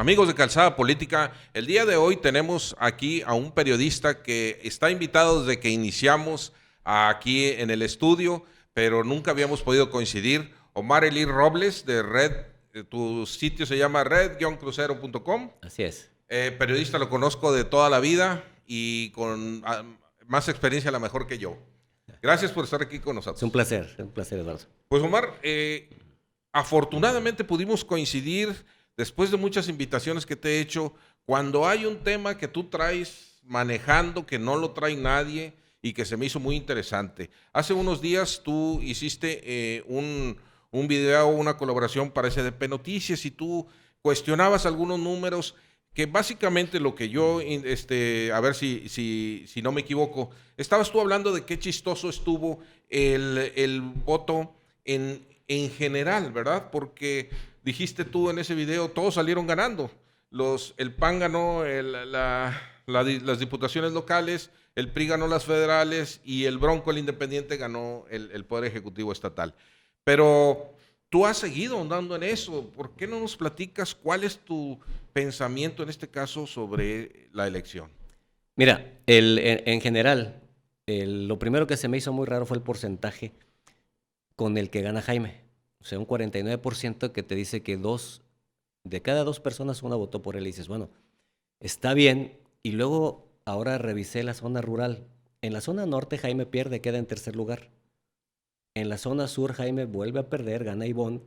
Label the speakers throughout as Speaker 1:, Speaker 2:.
Speaker 1: Amigos de Calzada Política, el día de hoy tenemos aquí a un periodista que está invitado desde que iniciamos aquí en el estudio, pero nunca habíamos podido coincidir. Omar Elí Robles de Red, tu sitio se llama red-crucero.com.
Speaker 2: Así es.
Speaker 1: Periodista, lo conozco de toda la vida y con más experiencia a la mejor que yo. Gracias por estar aquí con nosotros.
Speaker 2: Es un placer, Eduardo.
Speaker 1: Pues Omar, afortunadamente pudimos coincidir después de muchas invitaciones que te he hecho, cuando hay un tema que tú traes manejando, que no lo trae nadie y que se me hizo muy interesante. Hace unos días tú hiciste un video, una colaboración para SDP Noticias y tú cuestionabas algunos números que básicamente lo que yo, a ver si no me equivoco, estabas tú hablando de qué chistoso estuvo el voto en general, ¿verdad? Porque dijiste tú en ese video, todos salieron ganando. El PAN ganó las diputaciones locales, el PRI ganó las federales y el Bronco, el Independiente, ganó el Poder Ejecutivo Estatal. Pero tú has seguido andando en eso. ¿Por qué no nos platicas cuál es tu pensamiento en este caso sobre la elección?
Speaker 2: Mira, en general, lo primero que se me hizo muy raro fue el porcentaje con el que gana Jaime. O sea, un 49% que te dice que de cada dos personas una votó por él. Y dices, bueno, está bien. Y luego, ahora revisé la zona rural. En la zona norte, Jaime pierde, queda en tercer lugar. En la zona sur, Jaime vuelve a perder, gana Ivonne.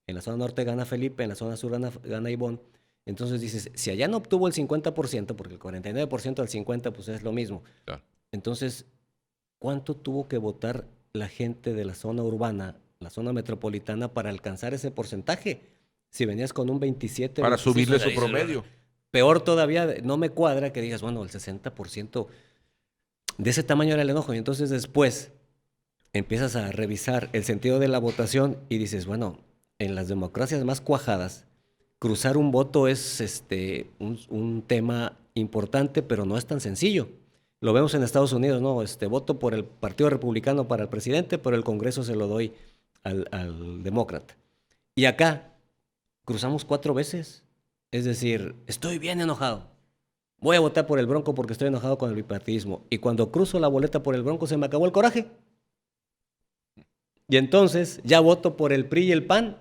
Speaker 2: En la zona norte gana Felipe, en la zona sur gana Ivonne. Entonces dices, si allá no obtuvo el 50%, porque el 49% al 50% pues es lo mismo. Claro. Entonces, ¿cuánto tuvo que votar la gente de la zona urbana, la zona metropolitana, para alcanzar ese porcentaje? Si venías con un 27...
Speaker 1: Para
Speaker 2: 26,
Speaker 1: subirle su promedio.
Speaker 2: Peor todavía, no me cuadra que digas, bueno, el 60% de ese tamaño era el enojo. Y entonces después empiezas a revisar el sentido de la votación y dices, bueno, en las democracias más cuajadas, cruzar un voto es un tema importante, pero no es tan sencillo. Lo vemos en Estados Unidos, ¿no? Voto por el Partido Republicano para el presidente, pero el Congreso se lo doy al demócrata. Y acá cruzamos 4 veces. Es decir, estoy bien enojado. Voy a votar por el Bronco porque estoy enojado con el bipartidismo. Y cuando cruzo la boleta por el Bronco se me acabó el coraje. Y entonces ya voto por el PRI y el PAN.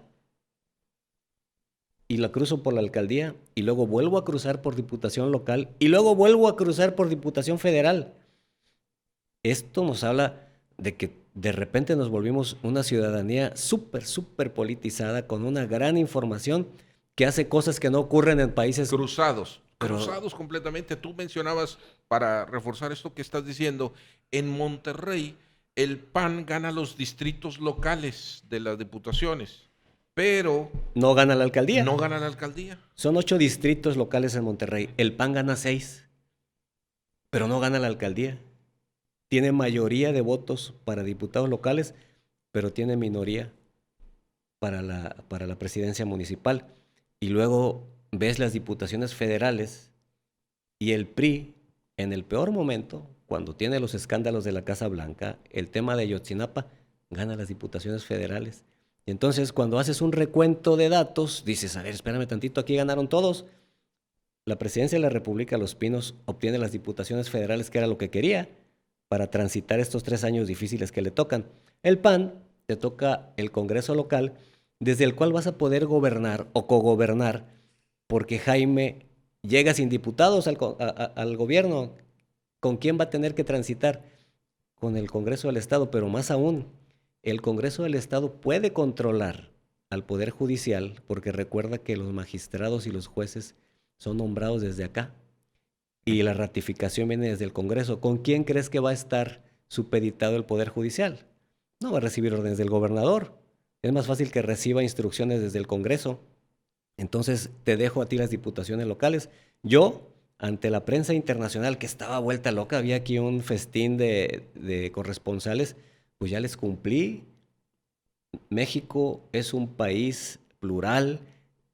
Speaker 2: Y la cruzo por la alcaldía, y luego vuelvo a cruzar por diputación local, y luego vuelvo a cruzar por diputación federal. Esto nos habla de que de repente nos volvimos una ciudadanía súper politizada, con una gran información que hace cosas que no ocurren en países...
Speaker 1: Cruzados completamente. Tú mencionabas, para reforzar esto que estás diciendo, en Monterrey el PAN gana los distritos locales de las diputaciones. Pero
Speaker 2: no gana la alcaldía.
Speaker 1: No gana la alcaldía.
Speaker 2: Son 8 distritos locales en Monterrey. El PAN gana 6, pero no gana la alcaldía. Tiene mayoría de votos para diputados locales, pero tiene minoría para la presidencia municipal. Y luego ves las diputaciones federales y el PRI, en el peor momento, cuando tiene los escándalos de la Casa Blanca, el tema de Ayotzinapa, gana las diputaciones federales. Y entonces, cuando haces un recuento de datos, dices, a ver, espérame tantito, aquí ganaron todos. La presidencia de la República, Los Pinos, obtiene las diputaciones federales, que era lo que quería, para transitar estos 3 años difíciles que le tocan. El PAN te toca el Congreso local, desde el cual vas a poder gobernar o cogobernar, porque Jaime llega sin diputados al gobierno. ¿Con quién va a tener que transitar? Con el Congreso del Estado, pero más aún, el Congreso del Estado puede controlar al Poder Judicial, porque recuerda que los magistrados y los jueces son nombrados desde acá y la ratificación viene desde el Congreso. ¿Con quién crees que va a estar supeditado el Poder Judicial? No va a recibir órdenes del gobernador. Es más fácil que reciba instrucciones desde el Congreso. Entonces te dejo a ti las diputaciones locales. Yo, ante la prensa internacional que estaba vuelta loca, había aquí un festín de corresponsales, pues ya les cumplí. México es un país plural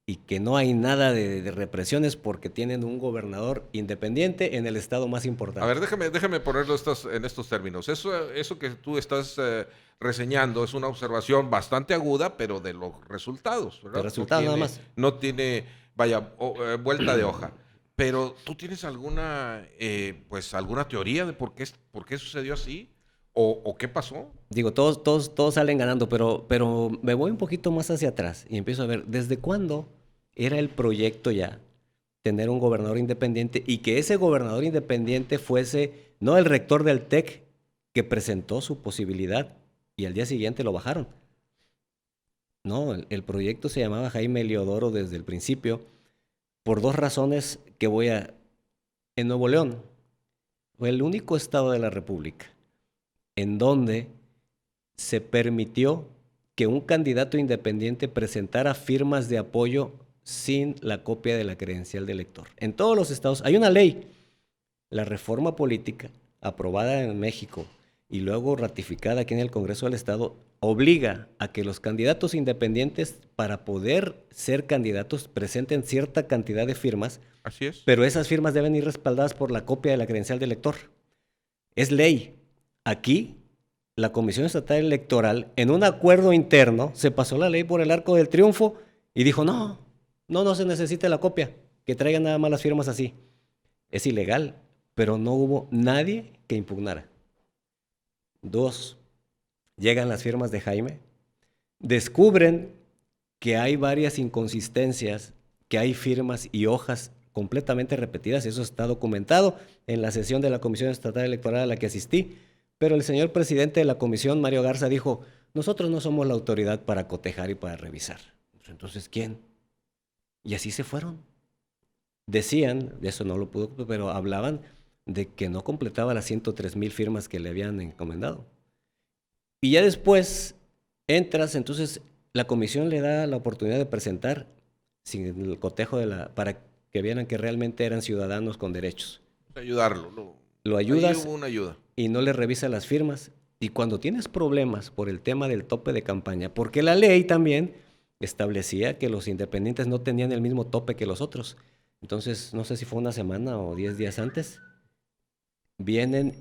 Speaker 2: y que no hay nada de represiones porque tienen un gobernador independiente en el estado más importante.
Speaker 1: A ver, déjame ponerlo en estos términos. Eso que tú estás reseñando es una observación bastante aguda, pero de los resultados, ¿verdad?
Speaker 2: De resultados nada más.
Speaker 1: No tiene vaya, vuelta de hoja. Pero ¿tú tienes alguna teoría de por qué sucedió así? ¿O qué pasó?
Speaker 2: Digo, todos salen ganando, pero me voy un poquito más hacia atrás y empiezo a ver, ¿desde cuándo era el proyecto ya tener un gobernador independiente y que ese gobernador independiente fuese no el rector del TEC que presentó su posibilidad y al día siguiente lo bajaron? No, el proyecto se llamaba Jaime Eliodoro desde el principio por dos razones que En Nuevo León fue el único estado de la República en donde se permitió que un candidato independiente presentara firmas de apoyo sin la copia de la credencial de elector. En todos los estados hay una ley, la reforma política, aprobada en México y luego ratificada aquí en el Congreso del Estado, obliga a que los candidatos independientes, para poder ser candidatos, presenten cierta cantidad de firmas.
Speaker 1: Así es.
Speaker 2: Pero esas firmas deben ir respaldadas por la copia de la credencial de elector. Es ley. Aquí, la Comisión Estatal Electoral, en un acuerdo interno, se pasó la ley por el arco del triunfo y dijo, no se necesita la copia, que traigan nada más las firmas así. Es ilegal, pero no hubo nadie que impugnara. 2, llegan las firmas de Jaime, descubren que hay varias inconsistencias, que hay firmas y hojas completamente repetidas, eso está documentado en la sesión de la Comisión Estatal Electoral a la que asistí, pero el señor presidente de la comisión, Mario Garza, dijo, nosotros no somos la autoridad para cotejar y para revisar. Entonces, ¿quién? Y así se fueron. Decían, de eso no lo pudo, pero hablaban de que no completaba las 103,000 firmas que le habían encomendado. Y ya después entras, entonces la comisión le da la oportunidad de presentar sin el cotejo para que vieran que realmente eran ciudadanos con derechos.
Speaker 1: Ayudarlo.
Speaker 2: Lo ayudas.
Speaker 1: Ahí hubo una ayuda.
Speaker 2: Y no le revisa las firmas. Y cuando tienes problemas por el tema del tope de campaña, porque la ley también establecía que los independientes no tenían el mismo tope que los otros. Entonces, no sé si fue una semana o 10 días antes, vienen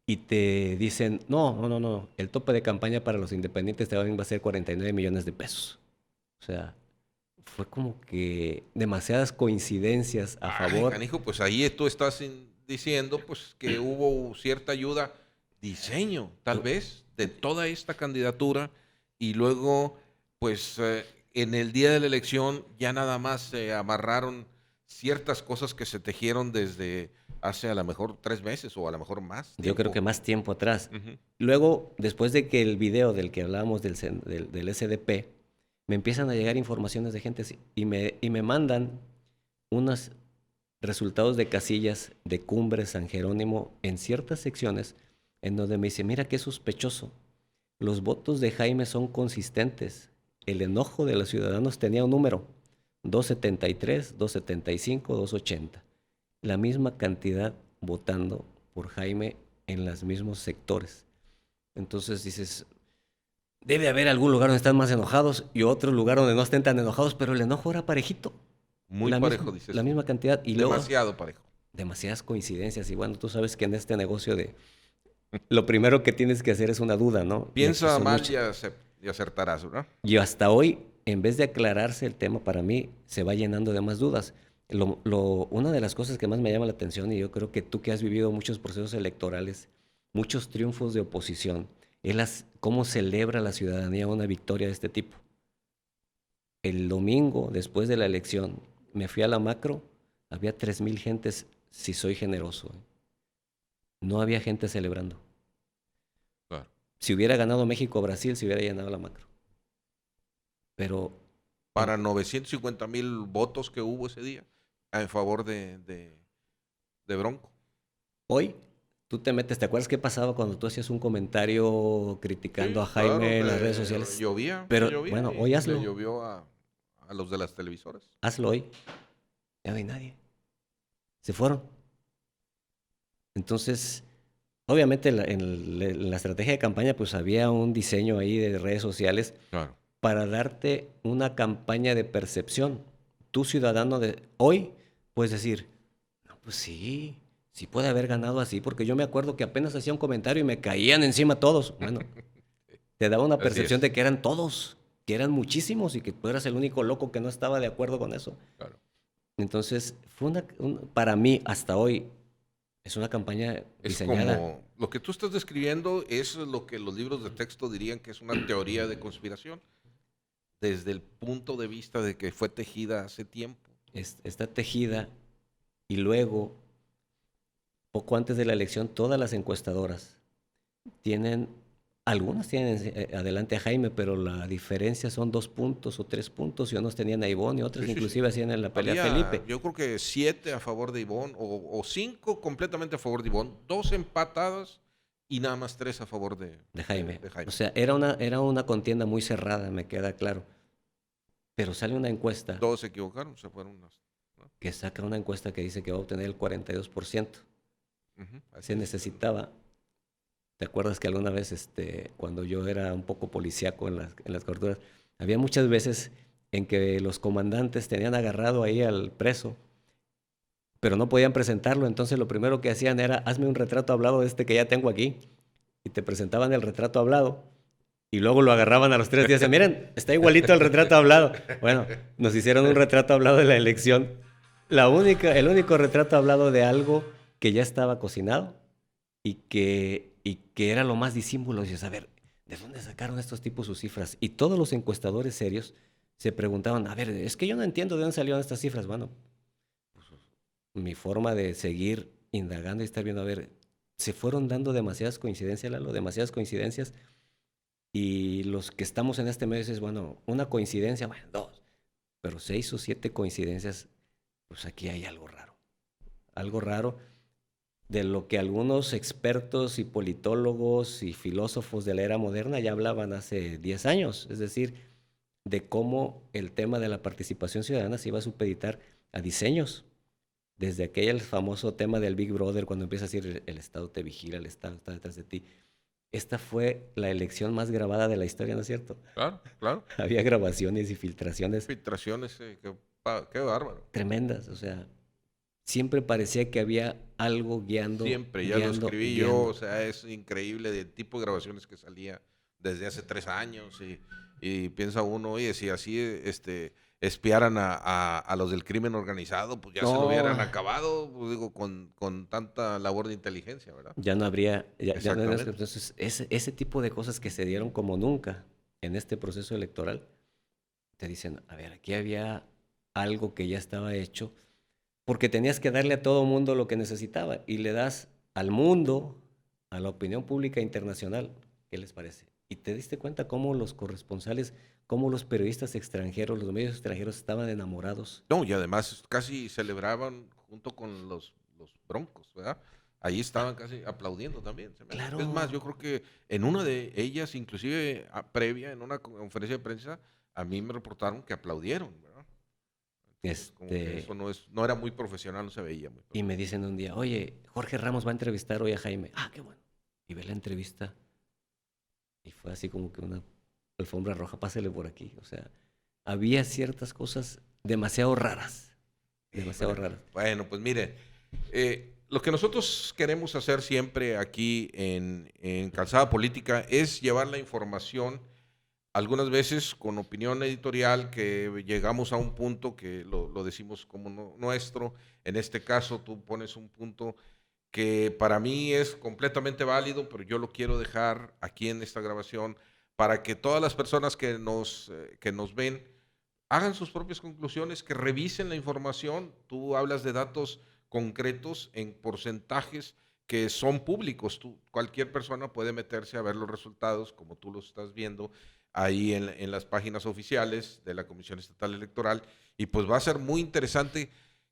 Speaker 2: y te dicen, no, el tope de campaña para los independientes también va a ser 49 millones de pesos. O sea, fue como que demasiadas coincidencias a favor.
Speaker 1: Canijo, pues ahí tú estás diciendo pues que hubo cierta ayuda, diseño, tal vez, de toda esta candidatura y luego, pues, en el día de la elección ya nada más se amarraron ciertas cosas que se tejieron desde hace a lo mejor 3 meses o a lo mejor más tiempo.
Speaker 2: Yo creo que más tiempo atrás.
Speaker 1: Uh-huh.
Speaker 2: Luego, después de que el video del que hablábamos del SDP, me empiezan a llegar informaciones de gente y me mandan unos resultados de casillas de Cumbres, San Jerónimo, en ciertas secciones, en donde me dice, mira qué sospechoso, los votos de Jaime son consistentes, el enojo de los ciudadanos tenía un número, 273, 275, 280, la misma cantidad votando por Jaime en los mismos sectores. Entonces dices, debe haber algún lugar donde están más enojados y otro lugar donde no estén tan enojados, pero el enojo era parejito.
Speaker 1: Muy parejo, dices.
Speaker 2: La misma cantidad. Y
Speaker 1: demasiado
Speaker 2: luego,
Speaker 1: parejo.
Speaker 2: Demasiadas coincidencias. Y bueno, tú sabes que en este negocio lo primero que tienes que hacer es una duda, ¿no?
Speaker 1: Piensa mal y acertarás, ¿verdad?
Speaker 2: Y hasta hoy, en vez de aclararse el tema, para mí se va llenando de más dudas. Una de las cosas que más me llama la atención, y yo creo que tú que has vivido muchos procesos electorales, muchos triunfos de oposición, es cómo celebra la ciudadanía una victoria de este tipo. El domingo, después de la elección, me fui a la macro, había 3,000 gentes, si soy generoso. No había gente celebrando.
Speaker 1: Claro.
Speaker 2: Si hubiera ganado México o Brasil, se hubiera llenado la macro. Pero...
Speaker 1: Para 950,000 votos que hubo ese día en favor de Bronco.
Speaker 2: Hoy, tú te metes, ¿te acuerdas qué pasaba cuando tú hacías un comentario criticando a Jaime en las redes sociales?
Speaker 1: Llovía.
Speaker 2: Bueno, hoy hazlo.
Speaker 1: Le llovió a los de las televisoras.
Speaker 2: Hazlo hoy. Ya no hay nadie. Se fueron. Entonces, obviamente en la estrategia de campaña pues había un diseño ahí de redes sociales, claro, para darte una campaña de percepción. Tú, ciudadano de hoy, puedes decir, no, pues sí puede haber ganado así, porque yo me acuerdo que apenas hacía un comentario y me caían encima todos. Bueno, te daba una percepción de que eran todos, que eran muchísimos y que tú eras el único loco que no estaba de acuerdo con eso.
Speaker 1: Claro.
Speaker 2: Entonces, para mí, hasta hoy, es una campaña
Speaker 1: Es
Speaker 2: diseñada.
Speaker 1: como lo que tú estás describiendo es lo que los libros de texto dirían que es una teoría de conspiración, desde el punto de vista de que fue tejida hace tiempo.
Speaker 2: Está tejida y luego, poco antes de la elección, todas las encuestadoras tienen, algunas tienen adelante a Jaime, pero la diferencia son 2 puntos o 3 puntos, y unos tenían a Ivonne y otros
Speaker 1: Sí, sí, sí.
Speaker 2: inclusive hacían en la pelea a
Speaker 1: Había,
Speaker 2: Felipe.
Speaker 1: yo creo que 7 a favor de Ivonne, o 5 completamente a favor de Ivonne, 2 empatadas y nada más 3 a favor
Speaker 2: De Jaime.
Speaker 1: de Jaime.
Speaker 2: O sea, era una contienda muy cerrada, me queda claro. Pero sale una encuesta
Speaker 1: Todos se equivocaron, se fueron unas, ¿no?
Speaker 2: que saca una encuesta que dice que va a obtener el 42%.
Speaker 1: Así
Speaker 2: Se
Speaker 1: es.
Speaker 2: necesitaba. ¿Te acuerdas que alguna vez, cuando yo era un poco policíaco en las coberturas, había muchas veces en que los comandantes tenían agarrado ahí al preso, pero no podían presentarlo? Entonces lo primero que hacían era: hazme un retrato hablado de este que ya tengo aquí. Y te presentaban el retrato hablado. Y luego lo agarraban a los 3 días y decían: miren, está igualito al retrato hablado. Bueno, nos hicieron un retrato hablado de la elección. El único retrato hablado de algo que ya estaba cocinado y que era lo más disímbulo. Y dices: a ver, ¿de dónde sacaron estos tipos sus cifras? Y todos los encuestadores serios se preguntaban: a ver, es que yo no entiendo de dónde salieron estas cifras. Bueno, mi forma de seguir indagando y estar viendo, a ver, se fueron dando demasiadas coincidencias, Lalo, demasiadas coincidencias. Y los que estamos en este medio dices: bueno, una coincidencia, bueno, 2, pero 6 o 7 coincidencias, pues aquí hay algo raro. Algo raro de lo que algunos expertos y politólogos y filósofos de la era moderna ya hablaban hace 10 años. Es decir, de cómo el tema de la participación ciudadana se iba a supeditar a diseños. Desde aquel famoso tema del Big Brother, cuando empieza a decir: el Estado te vigila, el Estado está detrás de ti. Esta fue la elección más grabada de la historia, ¿no es cierto?
Speaker 1: Claro, claro.
Speaker 2: Había grabaciones y filtraciones
Speaker 1: Filtraciones, qué bárbaro.
Speaker 2: tremendas. O sea, siempre parecía que había algo guiando.
Speaker 1: Siempre, ya lo escribí yo, o sea, es increíble el tipo de grabaciones que salía desde hace 3 años y piensa uno, oye, si así espiaran a los del crimen organizado, pues ya se lo hubieran
Speaker 2: No,
Speaker 1: acabado, pues digo, con tanta labor de inteligencia, ¿verdad?
Speaker 2: ya no habría. Ya no.
Speaker 1: Exactamente.
Speaker 2: Entonces, ese tipo de cosas que se dieron como nunca en este proceso electoral, te dicen: a ver, aquí había algo que ya estaba hecho, porque tenías que darle a todo mundo lo que necesitaba, y le das al mundo, a la opinión pública internacional, ¿qué les parece? Y te diste cuenta cómo los corresponsales, cómo los periodistas extranjeros, los medios extranjeros estaban enamorados.
Speaker 1: No, y además casi celebraban junto con los Broncos, ¿verdad? Ahí estaban casi aplaudiendo también. Se me hace. Es más,
Speaker 2: Claro.
Speaker 1: yo creo que en una de ellas, inclusive previa, en una conferencia de prensa, a mí me reportaron que aplaudieron, ¿verdad? Entonces, como que eso no era muy profesional, no se veía muy
Speaker 2: Y me
Speaker 1: profesional.
Speaker 2: dicen un día: oye, Jorge Ramos va a entrevistar hoy a Jaime. Ah, qué bueno. Y ve la entrevista y fue así como que una alfombra roja: pásele por aquí. O sea, había ciertas cosas demasiado raras, demasiado
Speaker 1: Híjole.
Speaker 2: raras.
Speaker 1: Bueno, pues mire, lo que nosotros queremos hacer siempre aquí en Calzada Política es llevar la información, algunas veces con opinión editorial, que llegamos a un punto que lo decimos como nuestro. En este caso, tú pones un punto que para mí es completamente válido, pero yo lo quiero dejar aquí en esta grabación para que todas las personas que nos ven hagan sus propias conclusiones, que revisen la información. Tú hablas de datos concretos en porcentajes que son públicos. Cualquier persona puede meterse a ver los resultados, como tú los estás viendo ahí en las páginas oficiales de la Comisión Estatal Electoral, y pues va a ser muy interesante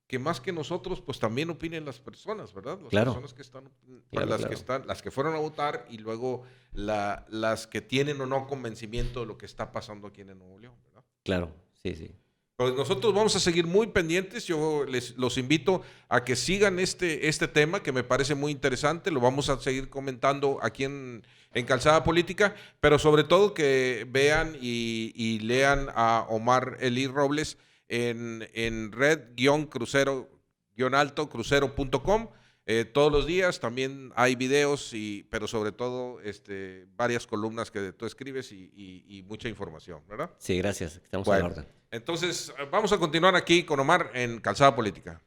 Speaker 1: que más que nosotros, pues también opinen las personas, ¿verdad? Las
Speaker 2: Claro,
Speaker 1: personas que están,
Speaker 2: claro,
Speaker 1: las que
Speaker 2: claro,
Speaker 1: están, las que fueron a votar, y luego las que tienen o no convencimiento de lo que está pasando aquí en el Nuevo León, ¿verdad?
Speaker 2: claro, sí, sí.
Speaker 1: Pues nosotros vamos a seguir muy pendientes. Yo los invito a que sigan este tema, que me parece muy interesante. Lo vamos a seguir comentando aquí en Calzada Política, pero sobre todo que vean y lean a Omar Elí Robles en red-crucero-crucero.com. todos los días. También hay videos, pero sobre todo varias columnas que tú escribes y mucha información, ¿verdad?
Speaker 2: Sí, gracias. Estamos a la
Speaker 1: Bueno,
Speaker 2: orden.
Speaker 1: entonces vamos a continuar aquí con Omar en Calzada Política.